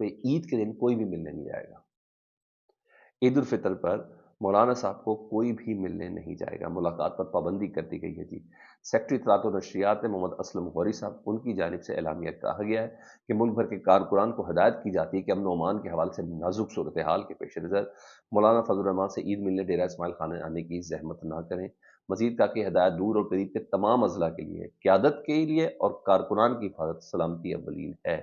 تو عید کے دن کوئی بھی ملنے نہیں جائے گا. عید الفطر پر مولانا صاحب کو کوئی بھی ملنے نہیں جائے گا. ملاقات پر پابندی کر دی گئی ہے جی. سیکٹری اطلاعات و نشریات محمد اسلم غوری صاحب، ان کی جانب سے اعلامیہ کہا گیا ہے کہ ملک بھر کے کارکنان کو ہدایت کی جاتی ہے کہ امن و امان کے حوالے سے نازک صورتحال کے پیش نظر مولانا فضل الرحمان سے عید ملنے ڈیرہ اسماعیل خانہ آنے کی زحمت نہ کریں. مزید کہا کہ ہدایت دور اور قریب کے تمام اضلاع کے لیے، قیادت کے لیے اور کارکنان کی حفاظت سلامتی اولین ہے.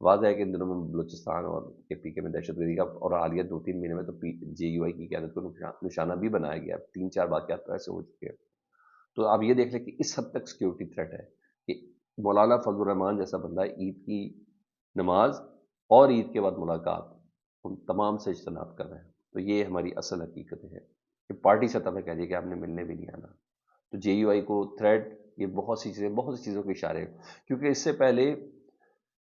واضح ہے کہ ان دنوں میں بلوچستان اور کے پی کے میں دہشت گردی کا اور حالیہ 2-3 مہینے میں تو جے یو آئی کی قیادت کو نشانہ بھی بنایا گیا. 3-4 واقعات تو ایسے ہو چکے ہیں. تو آپ یہ دیکھ لیں کہ اس حد تک سیکیورٹی تھریٹ ہے کہ مولانا فضل الرحمان جیسا بندہ عید کی نماز اور عید کے بعد ملاقات ان تمام سے اجتناب کر رہے ہیں. تو یہ ہماری اصل حقیقت ہے کہ پارٹی سطح پہ کہہ دیا کہ آپ نے ملنے بھی نہیں آنا. تو جے یو آئی کو تھریٹ، یہ بہت سی چیزوں کے اشارے ہیں. کیونکہ اس سے پہلے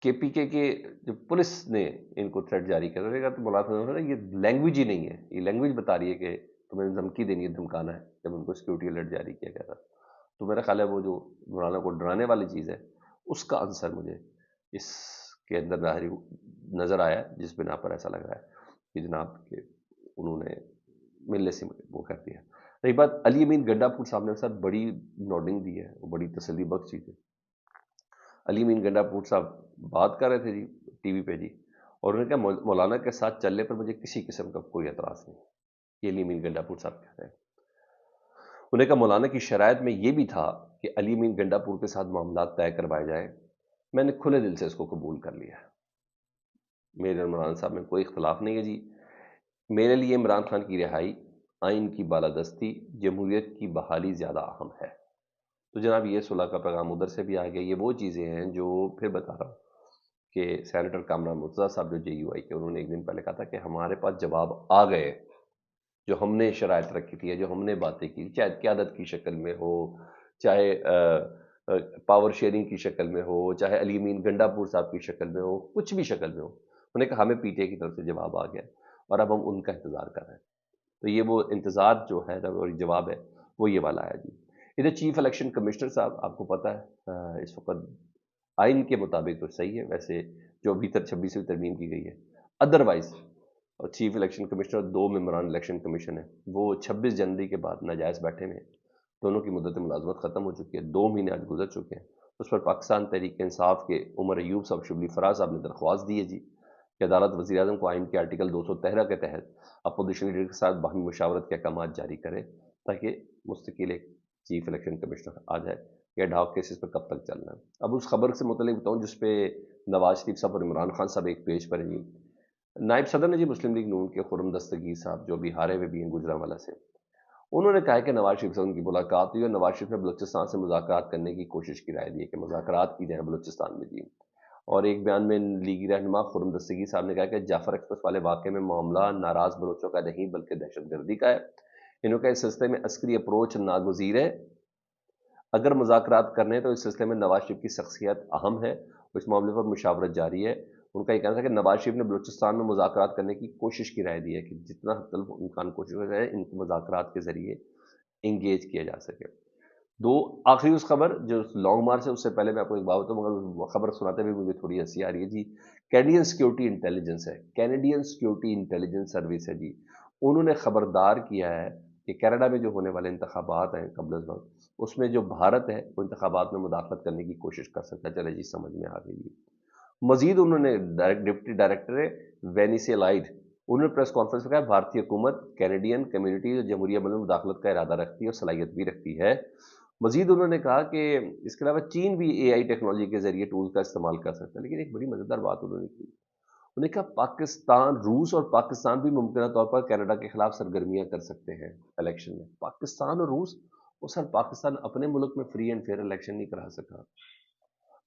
کے پی کے جو پولیس نے ان کو تھریٹ جاری کر رہے گا تو مولانا یہ لینگویج ہی نہیں ہے. یہ لینگویج بتا رہی ہے کہ تمہیں دھمکی دینی ہے، دھمکانا ہے. جب ان کو سیکیورٹی الرٹ جاری کیا گیا تھا تو میرا خیال ہے وہ جو مولانا کو ڈرانے والی چیز ہے اس کا عنصر مجھے اس کے اندر ظاہری نظر آیا، جس بنا پر ایسا لگ رہا ہے کہ جناب کہ انہوں نے ملنے سے وہ کر دیا. رہی بات علی امین گنڈا پور صاحب نے ساتھ بڑی نوڈنگ دی ہے، وہ بڑی تسلی بخش چیز ہے. علی امین گنڈا پور صاحب بات کر رہے تھے جی ٹی وی پہ جی، اور انہوں نے کہا مولانا کے ساتھ چلنے پر مجھے کسی قسم کا کوئی اعتراض نہیں. یہ علی امین گنڈا پور صاحب کہہ رہے ہیں. انہوں نے کہا مولانا کی شرائط میں یہ بھی تھا کہ علی امین گنڈا پور کے ساتھ معاملات طے کروائے جائیں. میں نے کھلے دل سے اس کو قبول کر لیا. میرے اور مولانا صاحب میں کوئی اختلاف نہیں ہے جی. میرے لیے عمران خان کی رہائی، آئین کی بالادستی، جمہوریت کی بحالی زیادہ اہم ہے. تو جناب یہ صلح کا پیغام ادھر سے بھی آ گیا. یہ وہ چیزیں ہیں جو پھر بتا رہا ہوں کہ سینیٹر کامران مرتضیٰ صاحب جو جے یو آئی کے، انہوں نے ایک دن پہلے کہا تھا کہ ہمارے پاس جواب آ گئے جو ہم نے شرائط رکھی تھی، جو ہم نے باتیں کی، چاہے قیادت کی شکل میں ہو، چاہے پاور شیئرنگ کی شکل میں ہو، چاہے علی امین گنڈا پور صاحب کی شکل میں ہو، کچھ بھی شکل میں ہو. انہوں نے کہا ہمیں پی ٹی آئی کی طرف سے جواب آ گیا اور اب ہم ان کا انتظار کر رہے ہیں. تو یہ وہ انتظار جو ہے اور جواب ہے وہ یہ والا ہے جی. ادھر چیف الیکشن کمشنر صاحب، آپ کو پتہ ہے اس وقت آئین کے مطابق تو صحیح ہے ویسے جو ابھی تک 26ویں ترمیم کی گئی ہے. ادروائز چیف الیکشن کمشنر 2 ممبران الیکشن کمیشن ہے، وہ 26 جنوری کے بعد ناجائز بیٹھے ہوئے ہیں. دونوں کی مدت ملازمت ختم ہو چکی ہے. 2 مہینے آج گزر چکے ہیں. اس پر پاکستان تحریک انصاف کے عمر ایوب صاحب، شبلی فراز صاحب نے درخواست دی ہے جی کہ عدالت وزیر اعظم کو آئین کے آرٹیکل 213 کے تحت اپوزیشن لیڈر کے ساتھ باہمی مشاورت کے احکامات جاری کرے تاکہ مستقل ایک چیف الیکشن کمشنر آ جائے. کہ ڈاک کیسز پہ کب تک چلنا ہے. اب اس خبر سے متعلق بتاؤں جس پہ نواز شریف صاحب اور عمران خان صاحب ایک پیج پر ہیں جی. نائب صدر نے جی مسلم لیگ نون کے خرم دستگیر صاحب جو بھی ہارے ہوئے بھی ہیں گجرانوالہ سے، انہوں نے کہا کہ نواز شریف سے ان کی ملاقات ہوئی اور نواز شریف نے بلوچستان سے مذاکرات کرنے کی کوشش کی رائے دی ہے کہ مذاکرات کی جائیں بلوچستان میں جی. اور ایک بیان میں لیگی رہنما خرم دستگیر صاحب نے کہا کہ جعفر ایکسپریس والے واقعے میں معاملہ ناراض بلوچوں کا نہیں بلکہ دہشت گردی کا ہے. انہوں کا اس سلسلے میں عسکری اپروچ ناگزیر ہے. اگر مذاکرات کرنے تو اس سلسلے میں نواز شریف کی شخصیت اہم ہے. اس معاملے پر مشاورت جاری ہے. ان کا یہ کہنا تھا کہ نواز شریف نے بلوچستان میں مذاکرات کرنے کی کوشش کی رائے دی ہے کہ جتنا امکان کوشش ہو جائے ان کو مذاکرات کے ذریعے انگیج کیا جا سکے. آخری اس خبر جو لانگ مارچ ہے اس سے پہلے میں آپ کو ایک بات بتاؤں، مگر خبر سناتے ہوئے مجھے تھوڑی ہنسی آ رہی ہے جی. کینیڈین سیکیورٹی انٹیلیجنس ہے، کینیڈین سیکیورٹی انٹیلیجنس سروس ہے جی. انہوں نے خبردار کیا ہے کہ کینیڈا میں جو ہونے والے انتخابات ہیں قبل از وقت، اس میں جو بھارت ہے وہ انتخابات میں مداخلت کرنے کی کوشش کر سکتا ہے. چلے جی سمجھ میں آ گئی. مزید انہوں نے ڈپٹی ڈائریکٹر وینیسی لائڈ، انہوں نے پریس کانفرنس میں کہا بھارتی حکومت کینیڈین کمیونٹی اور جمہوری عمل میں مداخلت کا ارادہ رکھتی ہے اور صلاحیت بھی رکھتی ہے. مزید انہوں نے کہا کہ اس کے علاوہ چین بھی اے آئی ٹیکنالوجی کے ذریعے ٹول کا استعمال کر سکتا ہے. لیکن ایک بڑی مزیدار بات انہوں نے کی، انہوں نے کہا پاکستان، روس اور پاکستان بھی ممکنہ طور پر کینیڈا کے خلاف سرگرمیاں کر سکتے ہیں الیکشن میں. پاکستان اور روس، وہ سر پاکستان اپنے ملک میں فری اینڈ فیئر الیکشن نہیں کرا سکا.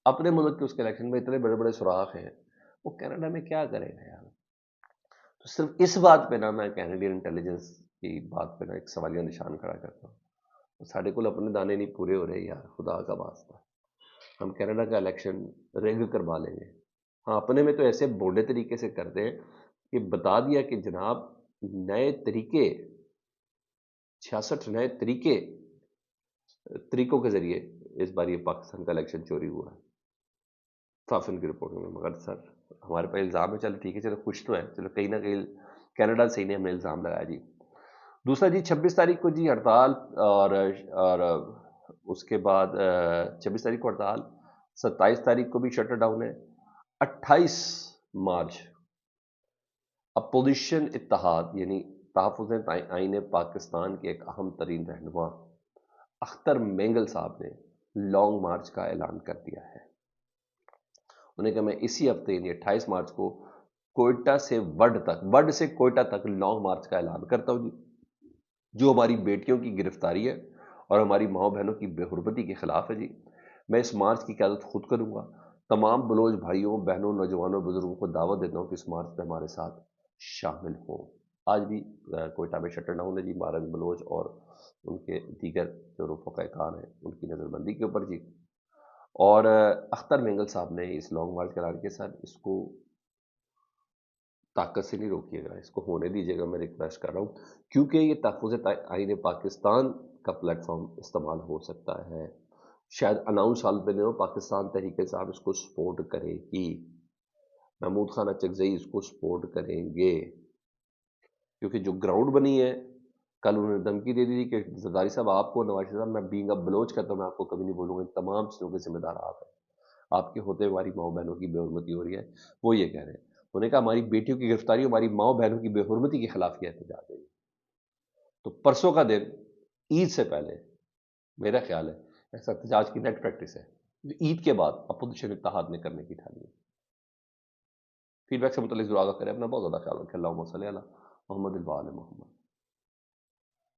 اپنے ملک کے اس کے الیکشن میں اتنے بڑے بڑے سوراخ ہیں، وہ کینیڈا میں کیا کرے گا یار. تو صرف اس بات پہ نا میں کینیڈین انٹیلیجنس کی بات پہ نا ایک سوالیہ نشان کھڑا کرتا ہوں. ساڑھے کو اپنے دانے نہیں پورے ہو رہے یار، خدا کا واسطہ. ہم کینیڈا کا الیکشن ریگ کروا لیں گے. ہاں اپنے میں تو ایسے بوڑھے طریقے سے کرتے ہیں کہ بتا دیا کہ جناب نئے طریقے، 66 نئے طریقوں کے ذریعے اس بار یہ پاکستان کا الیکشن چوری ہوا ہے. فافن کی رپورٹ میں. مگر سر ہمارے پاس الزام ہے، چلو ٹھیک ہے، چلو کچھ تو ہے، چلو کہیں نہ کہیں کینیڈا سے ہی نے ہم نے الزام لگایا جی۔ دوسرا جی 26 تاریخ کو جی ہڑتال، اور اس کے بعد 26 تاریخ کو ہڑتال، 27 تاریخ کو بھی شٹر ڈاؤن ہے، 28 مارچ اپوزیشن اتحاد یعنی تحفظ آئین پاکستان کے ایک اہم ترین رہنما اختر مینگل صاحب نے لانگ مارچ کا اعلان کر دیا ہے۔ انہوں نے کہا میں اسی ہفتے یعنی 28 مارچ کو کوئٹہ سے وڈ سے کوئٹہ تک لانگ مارچ کا اعلان کرتا ہوں جی، جو ہماری بیٹیوں کی گرفتاری ہے اور ہماری ماؤں بہنوں کی بے حرمتی کے خلاف ہے جی۔ میں اس مارچ کی قیادت خود کروں گا۔ تمام بلوچ بھائیوں، بہنوں، نوجوانوں، بزرگوں کو دعوت دیتا ہوں کہ اس مارچ پہ ہمارے ساتھ شامل ہوں۔ آج بھی کوئٹہ میں شٹر ڈاؤن ہے جی، مہاراج بلوچ اور ان کے دیگر جو رفقائے کار ہیں ان کی نظر بندی کے اوپر جی۔ اور اختر مینگل صاحب نے اس لانگ مارچ کا اعلان کے ساتھ اس کو طاقت سے نہیں روکیے گا، اس کو ہونے دیجیے گا، میں ریکویسٹ کر رہا ہوں، کیونکہ یہ تحفظ آئین پاکستان کا پلیٹ فارم استعمال ہو سکتا ہے۔ شاید اناؤنس حال پہ نہیں ہو، پاکستان تحریک صاحب اس کو سپورٹ کرے گی، محمود خان اچکزئی اس کو سپورٹ کریں گے، کیونکہ جو گراؤنڈ بنی ہے، کل انہوں نے دھمکی دے دی تھی کہ زرداری صاحب آپ کو، نواز شریف صاحب، میں بینگ اے بلوچ کا تو میں آپ کو کبھی نہیں بولوں گا، ان تمام چیزوں کے ذمہ دار آپ ہیں، آپ کے ہوتے ہماری ماؤں بہنوں کی بے حرمتی ہو رہی ہے۔ وہ یہ کہہ رہے ہیں، انہوں نے کہا ہماری بیٹیوں کی گرفتاری، ہماری ماؤں بہنوں کی بے حرمتی کے خلاف یہ احتجاج ہے۔ تو پرسوں کا دن عید سے پہلے میرا خیال ہے ایسا احتجاج کی نیٹ پریکٹس ہے جو عید کے بعد اپوزیشن اتحاد نے کرنے کی ٹھانی ہے۔ فیڈ بیک سے متعلق ضرور آگاہ کریں، اپنا بہت زیادہ خیال رکھیں۔ اللہم صلی علی محمد وعلی محمد۔